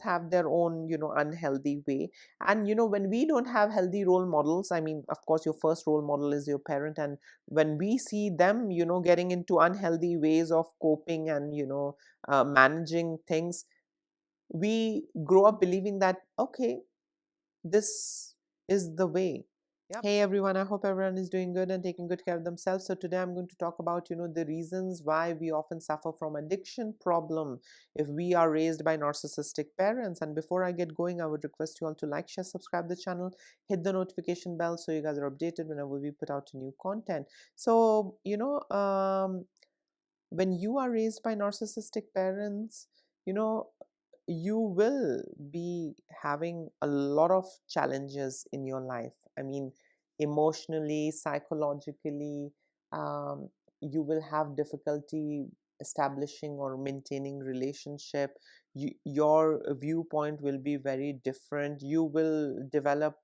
have their own, unhealthy way. And when we don't have healthy role models, I mean, of course your first role model is your parent, and when we see them, getting into unhealthy ways of coping and managing things, we grow up believing that, okay, this is the way. Yep. Hey everyone, I hope everyone is doing good and taking good care of themselves. So today I'm going to talk about, the reasons why we often suffer from addiction problem if we are raised by narcissistic parents. And before I get going, I would request you all to like, share, subscribe the channel, hit the notification bell so you guys are updated whenever we put out new content. So, when you are raised by narcissistic parents, you know, you will be having a lot of challenges in your life. I mean, emotionally, psychologically, you will have difficulty establishing or maintaining relationship. Your viewpoint will be very different. You will develop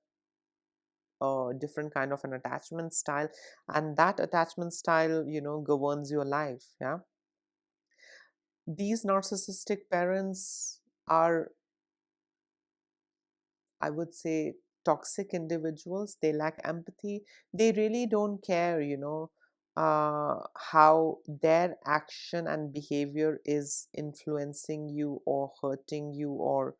a different kind of an attachment style, and that attachment style, governs your life. Yeah, these narcissistic parents are, I would say, toxic individuals. They lack empathy. They really don't care, how their action and behavior is influencing you or hurting you, or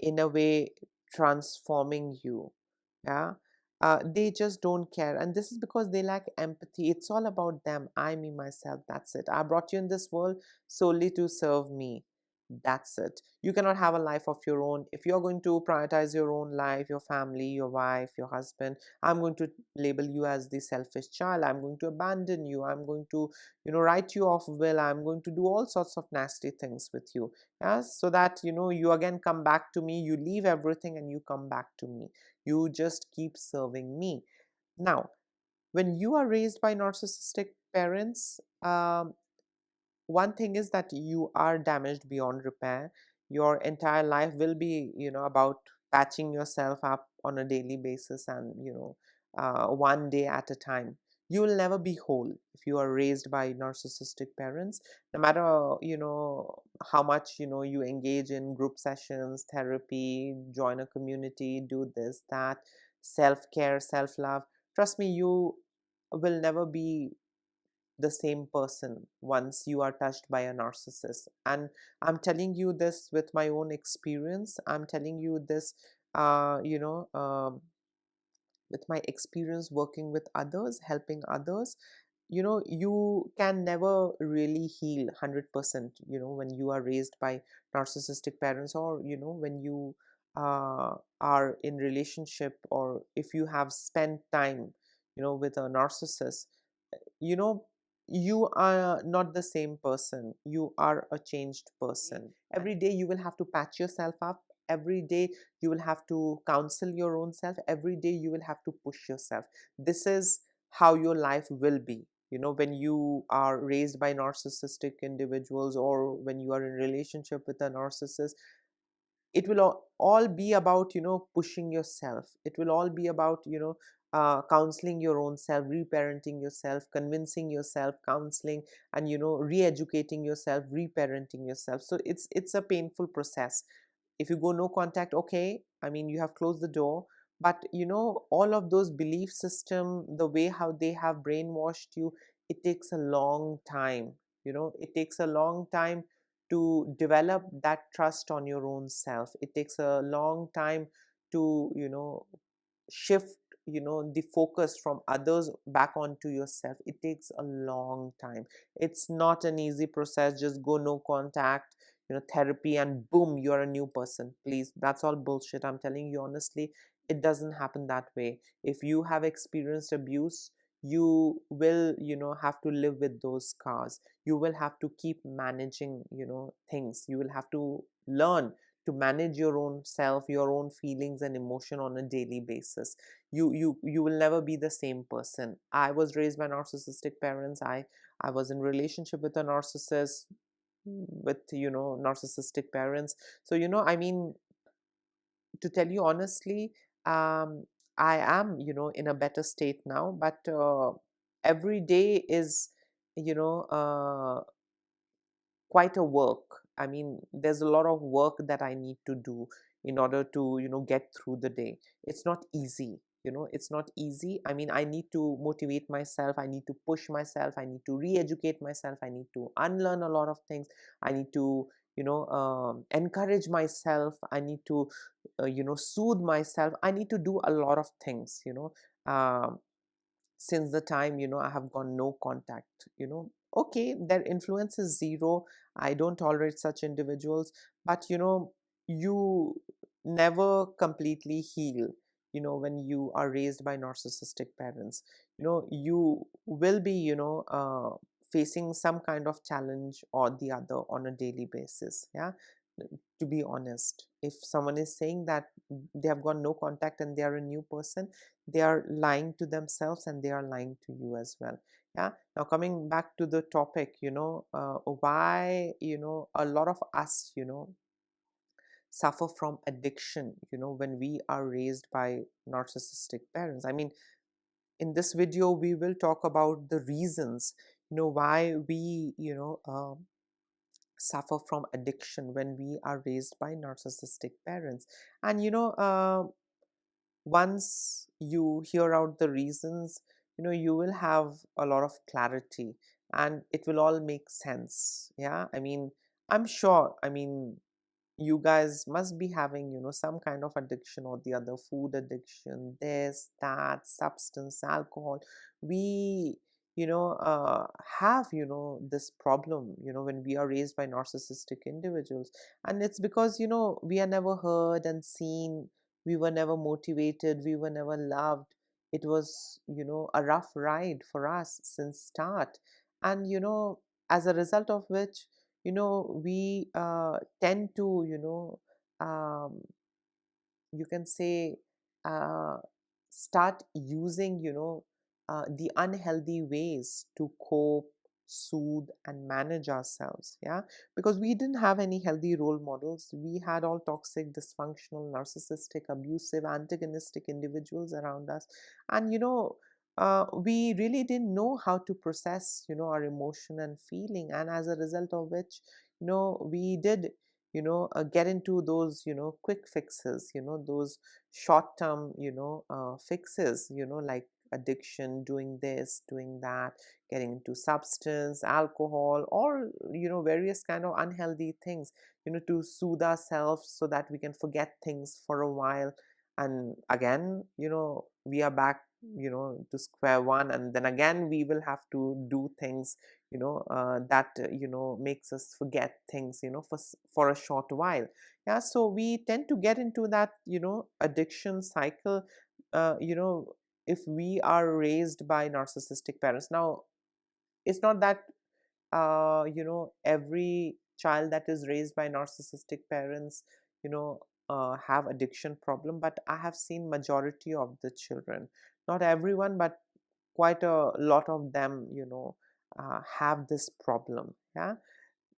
in a way transforming you. Yeah. They just don't care, and this is because they lack empathy. It's all about them. I, me, myself. That's it. I brought you in this world solely to serve me. That's it. You cannot have a life of your own. If you're going to prioritize your own life, your family, your wife, your husband, I'm going to label you as the selfish child. I'm going to abandon you. I'm going to, write you off will. I'm going to do all sorts of nasty things with you. Yes, so that you again come back to me. You leave everything and you come back to me. You just keep serving me. Now, when you are raised by narcissistic parents, one thing is that you are damaged beyond repair. Your entire life will be, about patching yourself up on a daily basis, and one day at a time. You will never be whole if you are raised by narcissistic parents. No matter how much you engage in group sessions, therapy, join a community, do this, that, self-care, self-love. Trust me, you will never be the same person once you are touched by a narcissist. And I'm telling you this with my own experience. I'm telling you this with my experience working with others, helping others. You can never really heal 100%, when you are raised by narcissistic parents, or when you are in relationship, or if you have spent time with a narcissist. you know you are not the same person. You are a changed person. Every day you will have to patch yourself up. Every day you will have to counsel your own self. Every day you will have to push yourself. This is how your life will be, when you are raised by narcissistic individuals, or when you are in relationship with a narcissist. It will all be about pushing yourself. It will all be about counseling your own self, reparenting yourself, convincing yourself, counseling, and re-educating yourself, reparenting yourself. So it's a painful process. If you go no contact, okay, I mean, you have closed the door, but all of those belief system, the way how they have brainwashed you, it takes a long time. It takes a long time to develop that trust on your own self. It takes a long time to shift the focus from others back onto yourself. It takes a long time. It's not an easy process. Just go no contact, therapy, and boom, you're a new person. Please, that's all bullshit. I'm telling you honestly, it doesn't happen that way. If you have experienced abuse, you will have to live with those scars. You will have to keep managing things. You will have to learn to manage your own self, your own feelings and emotion on a daily basis. You will never be the same person. I was raised by narcissistic parents. I was in relationship with a narcissist, with narcissistic parents. So I mean, to tell you honestly, I am in a better state now, but every day is you know uh, quite a work. I mean, there's a lot of work that I need to do in order to, get through the day. It's not easy. It's not easy. I mean, I need to motivate myself, I need to push myself, I need to re-educate myself, I need to unlearn a lot of things, I need to encourage myself, I need to soothe myself, I need to do a lot of things, um, since the time I have gone no contact. Okay, their influence is zero, I don't tolerate such individuals, but you never completely heal when you are raised by narcissistic parents. You will be facing some kind of challenge or the other on a daily basis. Yeah, to be honest, if someone is saying that they have got no contact and they are a new person, they are lying to themselves and they are lying to you as well. Yeah, now coming back to the topic, why a lot of us suffer from addiction when we are raised by narcissistic parents. I mean, in this video we will talk about the reasons why we suffer from addiction when we are raised by narcissistic parents. And once you hear out the reasons, you will have a lot of clarity and it will all make sense. Yeah, I mean, I'm sure, I mean, you guys must be having some kind of addiction or the other, food addiction, this, that, substance, alcohol. We have this problem when we are raised by narcissistic individuals. And it's because we are never heard and seen, we were never motivated, we were never loved. It was a rough ride for us since start. And as a result of which we tend to um, you can say uh, start using the unhealthy ways to cope, soothe and manage ourselves. Yeah, because we didn't have any healthy role models, we had all toxic, dysfunctional, narcissistic, abusive, antagonistic individuals around us. And we really didn't know how to process our emotion and feeling, and as a result of which we did get into those quick fixes, those short term fixes, like addiction, doing this, doing that, getting into substance, alcohol, or various kind of unhealthy things to soothe ourselves so that we can forget things for a while. And again we are back to square one, and then again we will have to do things that makes us forget things for a short while. Yeah, so we tend to get into that addiction cycle if we are raised by narcissistic parents. Now, it's not that every child that is raised by narcissistic parents you know have addiction problem, but I have seen majority of the children, not everyone, but quite a lot of them have this problem. Yeah,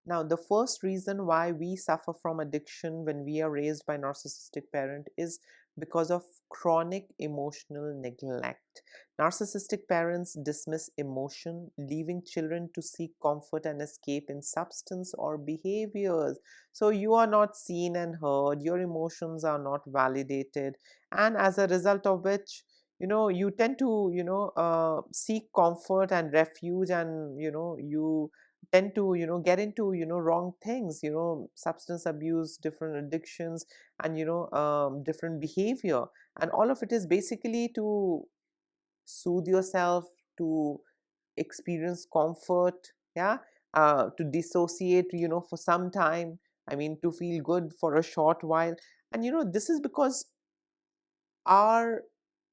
now, the first reason why we suffer from addiction when we are raised by narcissistic parent is because of chronic emotional neglect. Narcissistic parents dismiss emotion, leaving children to seek comfort and escape in substance or behaviors. So you are not seen and heard, your emotions are not validated, and as a result of which you tend to seek comfort and refuge, and you tend to get into wrong things, substance abuse, different addictions, and different behavior. And all of it is basically to soothe yourself, to experience comfort. Yeah, to dissociate for some time, I mean, to feel good for a short while. And this is because our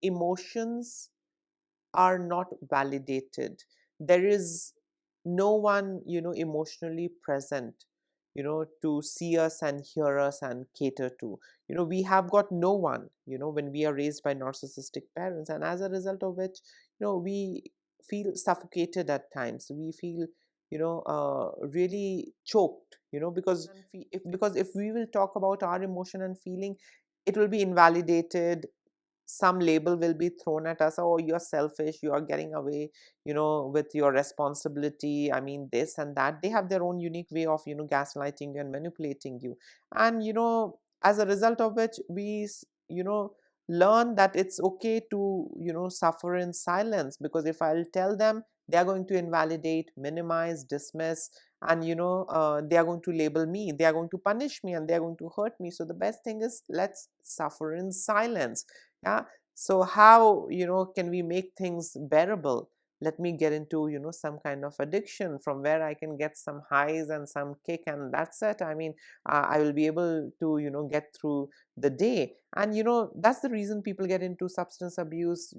emotions are not validated. There is no one emotionally present to see us and hear us and cater to. We have got no one when we are raised by narcissistic parents, and as a result of which we feel suffocated at times, we feel really choked, because if we will talk about our emotion and feeling, it will be invalidated, some label will be thrown at us. Oh, you're selfish, you are getting away, with your responsibility. I mean, this and that. They have their own unique way of, gaslighting you and manipulating you. And, as a result of which we, learn that it's okay to, suffer in silence, because if I'll tell them, they are going to invalidate, minimize, dismiss, and they are going to label me, they are going to punish me, and they are going to hurt me. So the best thing is, let's suffer in silence. Yeah. So how, can we make things bearable? Let me get into, some kind of addiction from where I can get some highs and some kick, and that's it. I mean, I will be able to, get through the day. And that's the reason people get into substance abuse.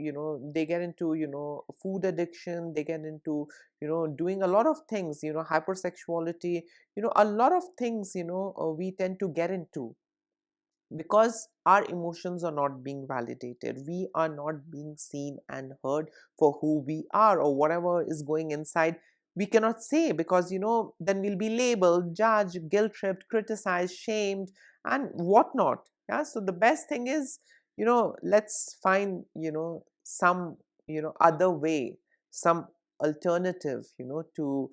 They get into, food addiction, they get into, doing a lot of things, hypersexuality, a lot of things, we tend to get into, because our emotions are not being validated. We are not being seen and heard for who we are, or whatever is going inside. We cannot say, because then we'll be labeled, judged, guilt tripped, criticized, shamed, and whatnot. Yeah. So the best thing is, let's find, some, other way, some alternative, to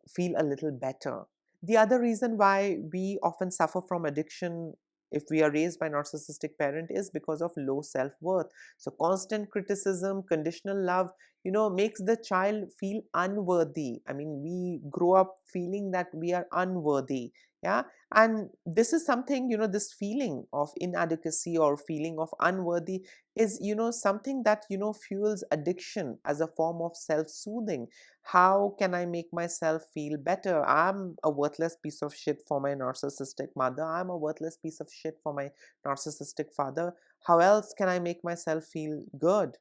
feel a little better. The other reason why we often suffer from addiction if we are raised by narcissistic parent is because of low self-worth. So constant criticism, conditional love, makes the child feel unworthy. I mean, we grow up feeling that we are unworthy. Yeah. And this is something, this feeling of inadequacy or feeling of unworthy is, something that, fuels addiction as a form of self-soothing. How can I make myself feel better? I'm a worthless piece of shit for my narcissistic mother. I'm a worthless piece of shit for my narcissistic father. How else can I make myself feel good?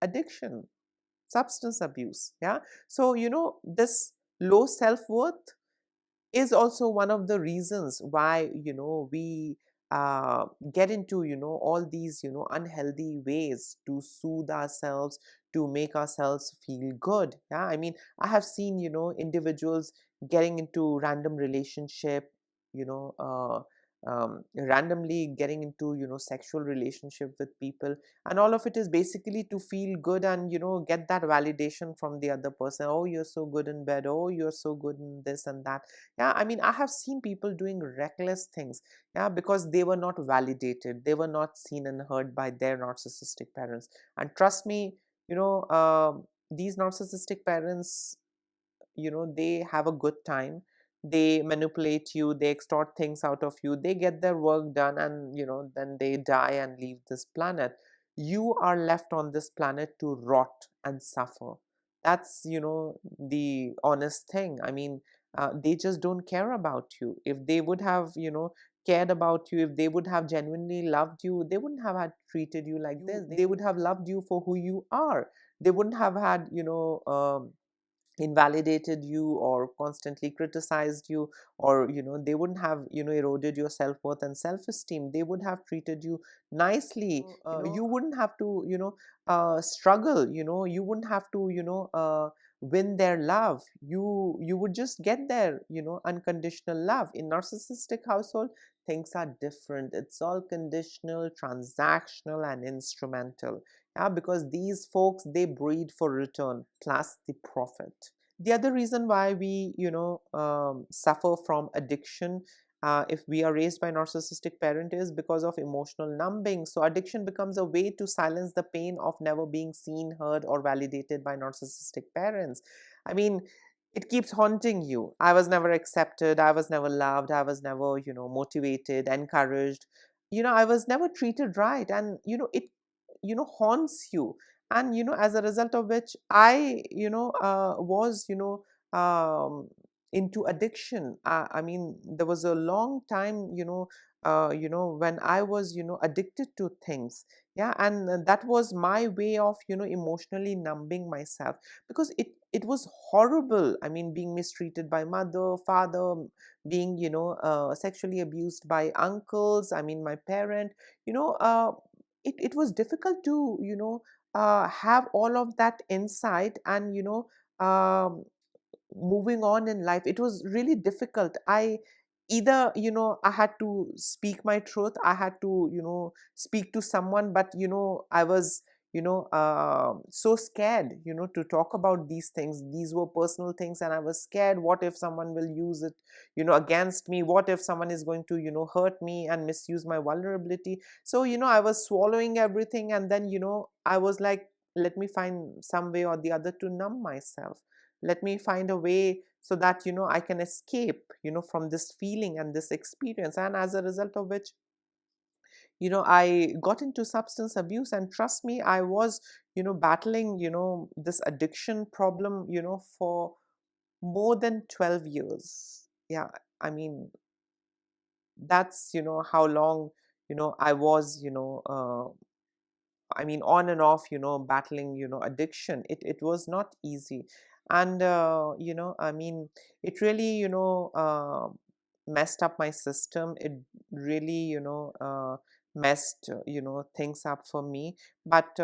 Addiction, substance abuse. Yeah. So, this low self worth is also one of the reasons why we get into all these unhealthy ways to soothe ourselves, to make ourselves feel good. Yeah. I mean, I have seen individuals getting into random relationship, you know uh, randomly getting into sexual relationship with people, and all of it is basically to feel good and get that validation from the other person. Oh, you're so good in bed, oh, you're so good in this and that. Yeah. I mean, I have seen people doing reckless things. Yeah. Because they were not validated, they were not seen and heard by their narcissistic parents. And trust me, these narcissistic parents, they have a good time. They manipulate you, they extort things out of you, they get their work done, and then they die and leave this planet. You are left on this planet to rot and suffer. That's the honest thing. I mean, they just don't care about you. If they would have cared about you, if they would have genuinely loved you, they wouldn't have had treated you like this. They would have loved you for who you are. They wouldn't have had invalidated you or constantly criticized you, or they wouldn't have eroded your self-worth and self-esteem. They would have treated you nicely. You wouldn't have to struggle. You wouldn't have to win their love. You would just get their unconditional love. In narcissistic household, things are different. It's all conditional, transactional, and instrumental. Yeah. Because these folks, they breed for return plus the profit. The other reason why we suffer from addiction, if we are raised by narcissistic parent, is because of emotional numbing. So addiction becomes a way to silence the pain of never being seen, heard, or validated by narcissistic parents. I mean, it keeps haunting you. I was never accepted, I was never loved, I was never motivated, encouraged, I was never treated right. And it haunts you. And as a result of which I was into addiction. I mean, there was a long time when I was addicted to things. Yeah. And that was my way of emotionally numbing myself, because it was horrible. I mean, being mistreated by mother, father, being sexually abused by uncles, I mean my parent. you know uh, it was difficult to have all of that insight, and moving on in life, it was really difficult. I either, I had to speak my truth, I had to, speak to someone, but I was, so scared, to talk about these things. These were personal things, and I was scared, what if someone will use it, against me? What if someone is going to, hurt me and misuse my vulnerability? So, I was swallowing everything, and then, I was like, let me find some way or the other to numb myself. Let me find a way so that, I can escape, from this feeling and this experience. And as a result of which, I got into substance abuse. And trust me, I was, battling, this addiction problem, for more than 12 years. Yeah, I mean, that's, how long, I was, I mean, on and off, battling, addiction. It was not easy. And, I mean, it really, messed up my system. It really, messed, things up for me. But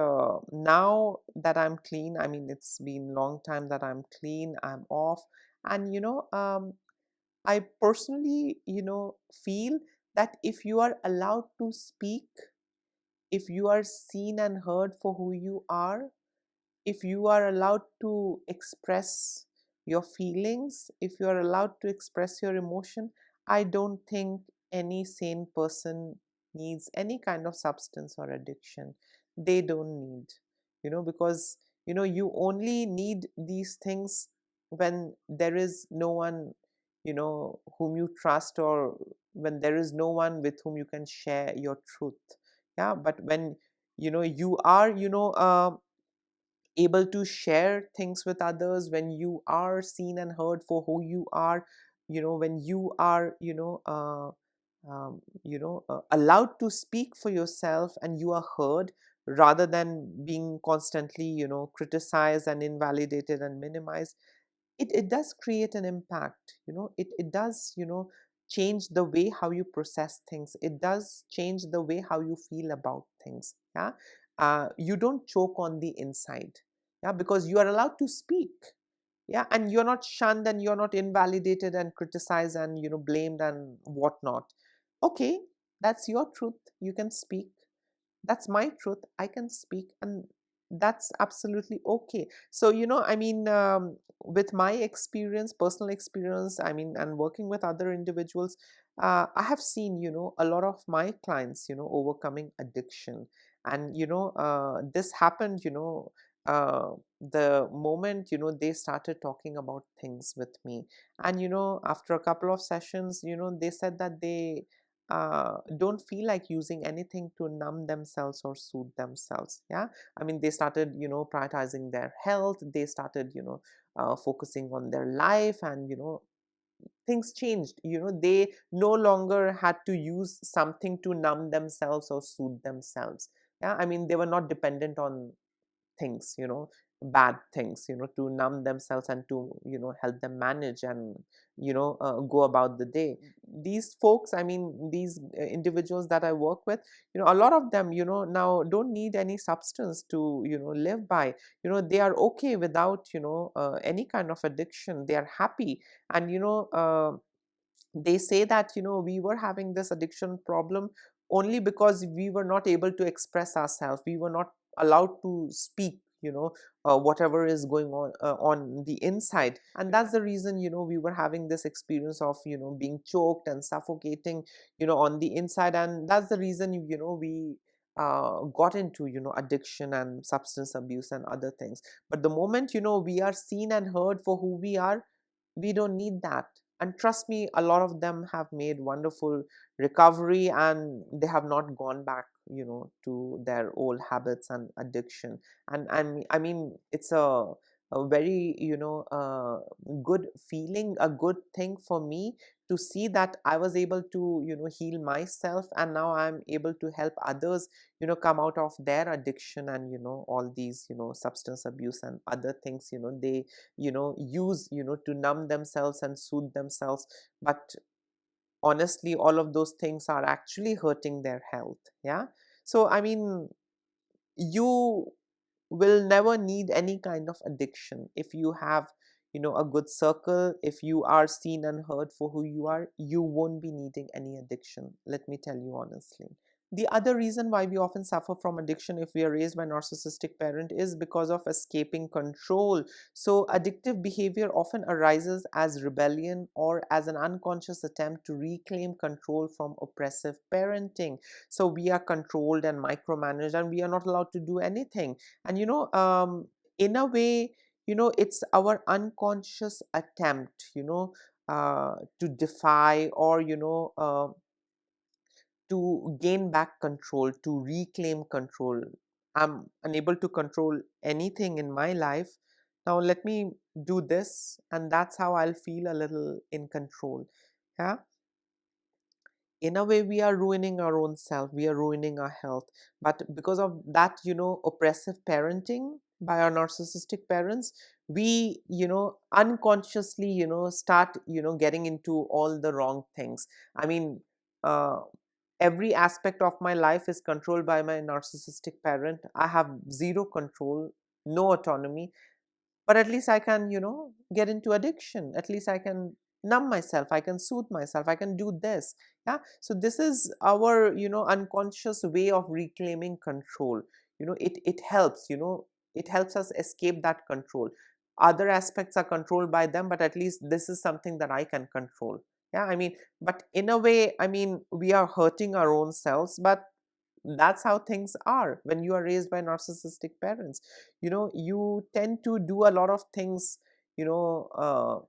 now that I'm clean, I mean, it's been long time that I'm clean, I'm off. And, I personally, feel that if you are allowed to speak, if you are seen and heard for who you are, if you are allowed to express your feelings, if you are allowed to express your emotion, I don't think any sane person needs any kind of substance or addiction. They don't need, because, you only need these things when there is no one, whom you trust, or when there is no one with whom you can share your truth. Yeah, but when, you are, able to share things with others, when you are seen and heard for who you are, when you are, allowed to speak for yourself, and you are heard, rather than being constantly, criticized and invalidated and minimized, it does create an impact. It does, change the way how you process things. It does change the way how you feel about things. Yeah, you don't choke on the inside. Yeah, because you are allowed to speak. Yeah, and you're not shunned, and you're not invalidated and criticized and, blamed and whatnot. Okay, that's your truth, you can speak. That's my truth, I can speak, and that's absolutely okay. So, I mean, with my experience, personal experience, I mean, and working with other individuals, I have seen, a lot of my clients, overcoming addiction. And, this happened, the moment, they started talking about things with me. And, after a couple of sessions, they said that they don't feel like using anything to numb themselves or soothe themselves. Yeah, I mean, they started, prioritizing their health. They started, focusing on their life, and, things changed. They no longer had to use something to numb themselves or soothe themselves. Yeah, I mean, they were not dependent on things, bad things, to numb themselves and to, help them manage and, go about the day. These folks, I mean, these individuals that I work with, a lot of them, now don't need any substance to, live by. They are okay without, any kind of addiction. They are happy. And, they say that, we were having this addiction problem only because we were not able to express ourselves. We were not allowed to speak, whatever is going on the inside. And that's the reason, we were having this experience of, being choked and suffocating, on the inside. And that's the reason, we got into, addiction and substance abuse and other things. But the moment, we are seen and heard for who we are, we don't need that. And trust me, a lot of them have made wonderful recovery, and they have not gone back, to their old habits and addiction. And I mean, it's a very, good feeling, a good thing for me to see that I was able to, heal myself, and now I'm able to help others, come out of their addiction and, all these, substance abuse and other things, they, use, to numb themselves and soothe themselves. But honestly, all of those things are actually hurting their health. Yeah, so I mean, you will never need any kind of addiction if you have, a good circle, if you are seen and heard for who you are, you won't be needing any addiction. Let me tell you honestly. The other reason why we often suffer from addiction if we are raised by a narcissistic parent is because of escaping control. So, addictive behavior often arises as rebellion or as an unconscious attempt to reclaim control from oppressive parenting. So, we are controlled and micromanaged, and we are not allowed to do anything. And, in a way, it's our unconscious attempt, to defy or, to gain back control, to reclaim control. I'm unable to control anything in my life. Now let me do this, and that's how I'll feel a little in control. Yeah. In a way, we are ruining our own self, we are ruining our health. But because of that, oppressive parenting by our narcissistic parents, we, unconsciously, start, getting into all the wrong things. I mean, uh, every aspect of my life is controlled by my narcissistic parent. I have zero control, no autonomy, but at least I can, get into addiction. At least I can numb myself, I can soothe myself, I can do this. Yeah. So this is our, unconscious way of reclaiming control. It helps, it helps us escape that control. Other aspects are controlled by them, but at least this is something that I can control. Yeah, I mean, but in a way, I mean, we are hurting our own selves, but that's how things are when you are raised by narcissistic parents. You tend to do a lot of things, you know uh,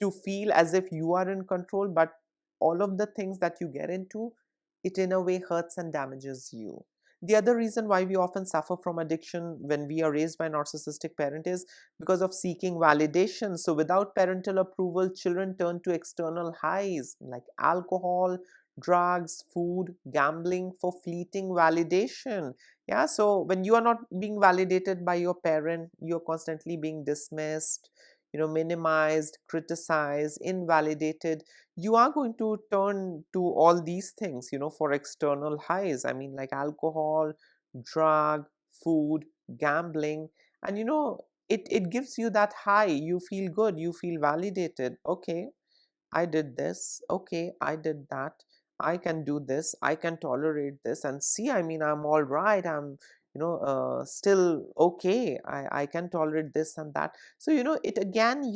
to feel as if you are in control, but all of the things that you get into, it in a way hurts and damages you. The other reason why we often suffer from addiction when we are raised by a narcissistic parent is because of seeking validation. So without parental approval, children turn to external highs like alcohol, drugs, food, gambling for fleeting validation. Yeah, so when you are not being validated by your parent, you're constantly being dismissed, minimized, criticized, invalidated. You are going to turn to all these things, for external highs. I mean, like alcohol, drug, food, gambling. And, it gives you that high. You feel good, you feel validated. Okay, I did this. Okay, I did that. I can do this. I can tolerate this. And see, I mean, I'm all right. I'm, still okay. I can tolerate this and that. So, it again,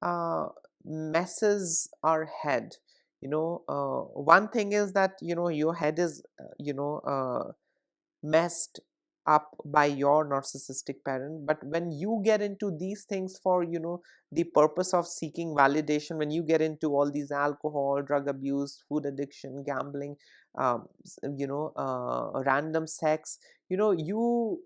uh, messes our head. One thing is that, your head is, messed up by your narcissistic parent. But when you get into these things for, the purpose of seeking validation, when you get into all these alcohol, drug abuse, food addiction, gambling, random sex, you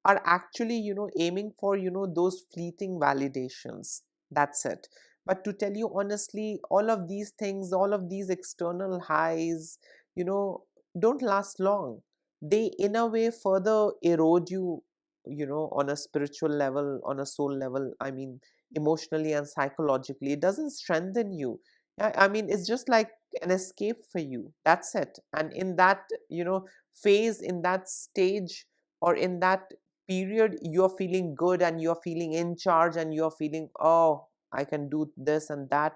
are actually, aiming for, those fleeting validations. That's it. But to tell you honestly, all of these things, all of these external highs, you know don't last long. They in a way further erode you, on a spiritual level, on a soul level. I mean, emotionally and psychologically, it doesn't strengthen you. I mean, it's just like an escape for you. That's it. And in that, phase, in that stage, or in that period, you're feeling good and you're feeling in charge and you're feeling, oh, I can do this and that.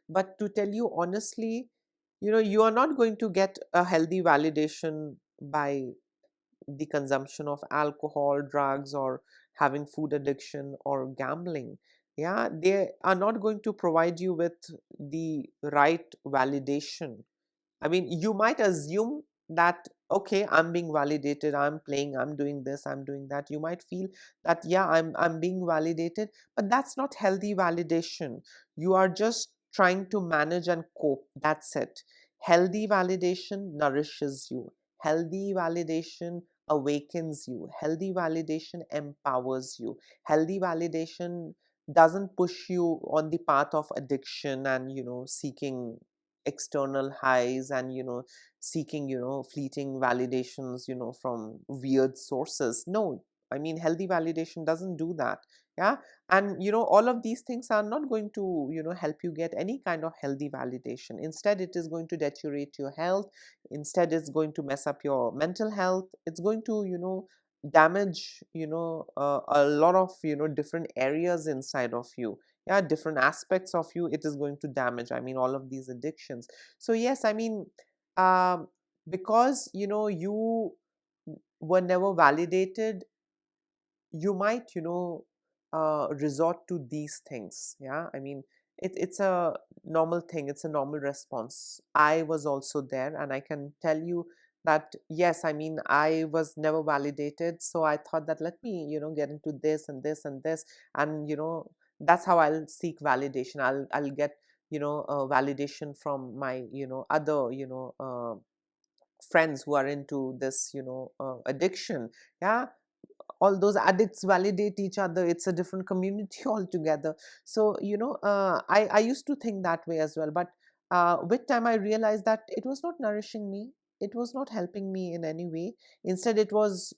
But to tell you honestly, you are not going to get a healthy validation by the consumption of alcohol, drugs, or having food addiction or gambling. Yeah, they are not going to provide you with the right validation. I mean, you might assume that, okay, I'm being validated, I'm playing, I'm doing this, I'm doing that. You might feel that, yeah, I'm being validated, but that's not healthy validation. You are just trying to manage and cope. That's it. Healthy validation nourishes you. Healthy validation awakens you. Healthy validation empowers you. Healthy validation doesn't push you on the path of addiction and, seeking external highs and, seeking, fleeting validations, from weird sources. No, I mean, healthy validation doesn't do that. Yeah. And, all of these things are not going to, help you get any kind of healthy validation. Instead, it is going to deteriorate your health. Instead, it's going to mess up your mental health. It's going to, damage, a lot of, different areas inside of you. Yeah, different aspects of you it is going to damage. I mean, all of these addictions. So yes, I mean, um, because, you were never validated, you might, resort to these things. Yeah, I mean, it's a normal thing, it's a normal response. I was also there, and I can tell you that yes, I mean, I was never validated, so I thought that let me, get into this and this and this, and that's how I'll seek validation. I'll get, validation from my, other, friends who are into this, addiction. Yeah, all those addicts validate each other. It's a different community altogether. So I used to think that way as well, but with time I realized that it was not nourishing me, it was not helping me in any way. Instead, it was,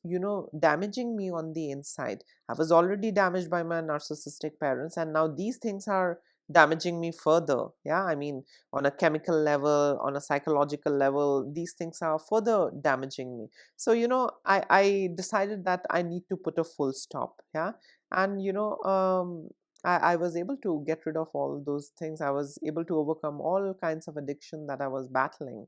damaging me on the inside. I was already damaged by my narcissistic parents, and now these things are damaging me further. Yeah, I mean, on a chemical level, on a psychological level, these things are further damaging me. So I decided that I need to put a full stop. Yeah, and I was able to get rid of all those things. I was able to overcome all kinds of addiction that I was battling.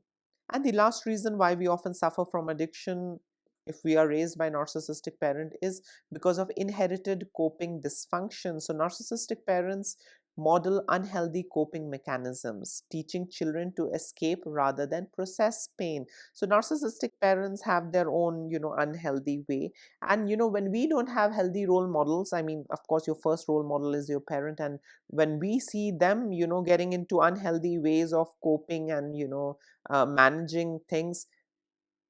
And the last reason why we often suffer from addiction if we are raised by a narcissistic parent is because of inherited coping dysfunction. So narcissistic parents model unhealthy coping mechanisms, teaching children to escape rather than process pain. So narcissistic parents have their own, unhealthy way. And when we don't have healthy role models, I mean, of course, your first role model is your parent, and when we see them, getting into unhealthy ways of coping and managing things,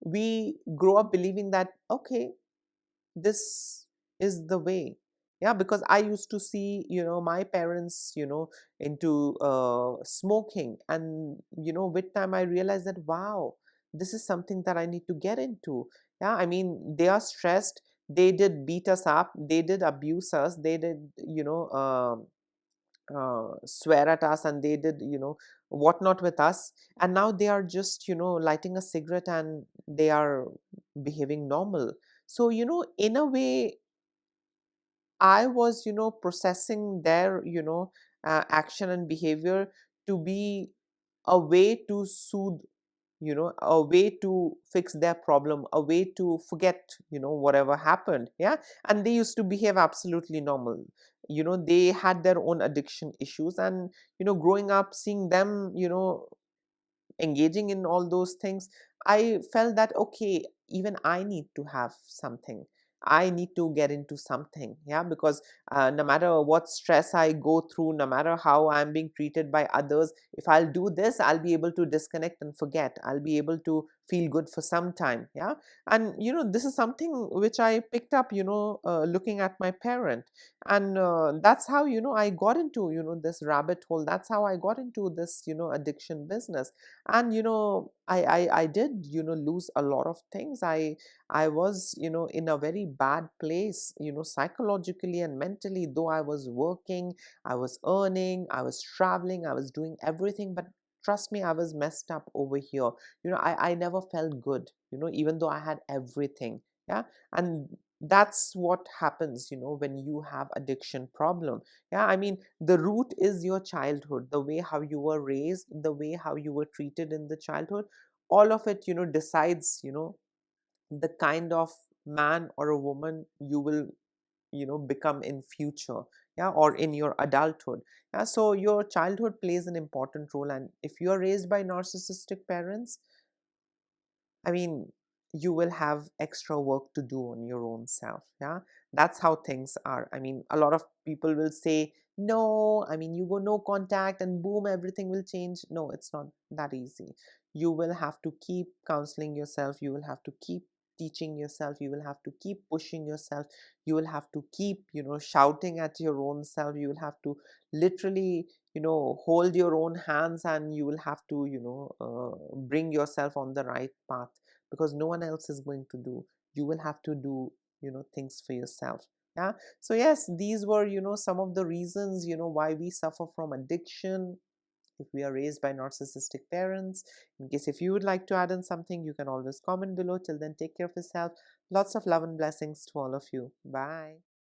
we grow up believing that okay, this is the way. Yeah, because I used to see, my parents, into smoking, and with time I realized that wow, this is something that I need to get into. Yeah, I mean, they are stressed, they did beat us up, they did abuse us, they did, swear at us, and they did, whatnot with us, and now they are just, lighting a cigarette and they are behaving normal. So in a way, I was, processing their, action and behavior to be a way to soothe, a way to fix their problem, a way to forget, whatever happened. Yeah, and they used to behave absolutely normal. They had their own addiction issues, and growing up seeing them, engaging in all those things, I felt that okay, even I need to have something, I need to get into something. Yeah, because no matter what stress I go through, no matter how I'm being treated by others, if I'll do this, I'll be able to disconnect and forget, I'll be able to feel good for some time. Yeah, and this is something which I picked up, looking at my parent. And that's how I got into this rabbit hole, that's how I got into this addiction business. And I did lose a lot of things. I was in a very bad place, psychologically and mentally. Though I was working, I was earning, I was traveling, I was doing everything, but trust me, I was messed up over here. I never felt good, even though I had everything. Yeah, and that's what happens when you have addiction problem. Yeah, I mean, the root is your childhood, the way how you were raised, the way how you were treated in the childhood. All of it decides the kind of man or a woman you will become in future. Yeah, or in your adulthood. Yeah, so your childhood plays an important role, and if you are raised by narcissistic parents, I mean, you will have extra work to do on your own self. Yeah, that's how things are. I mean, a lot of people will say, no, I mean, you go no contact and boom, everything will change. No, it's not that easy. You will have to keep counseling yourself. You will have to keep teaching yourself. You will have to keep pushing yourself. You will have to keep, shouting at your own self. You will have to literally, hold your own hands, and you will have to, bring yourself on the right path, because no one else is going to do. You will have to do things for yourself. Yeah, so yes, these were some of the reasons why we suffer from addiction. if we are raised by narcissistic parents. In case if you would like to add in something, you can always comment below. Till then, take care of yourself. Lots of love and blessings to all of you. Bye.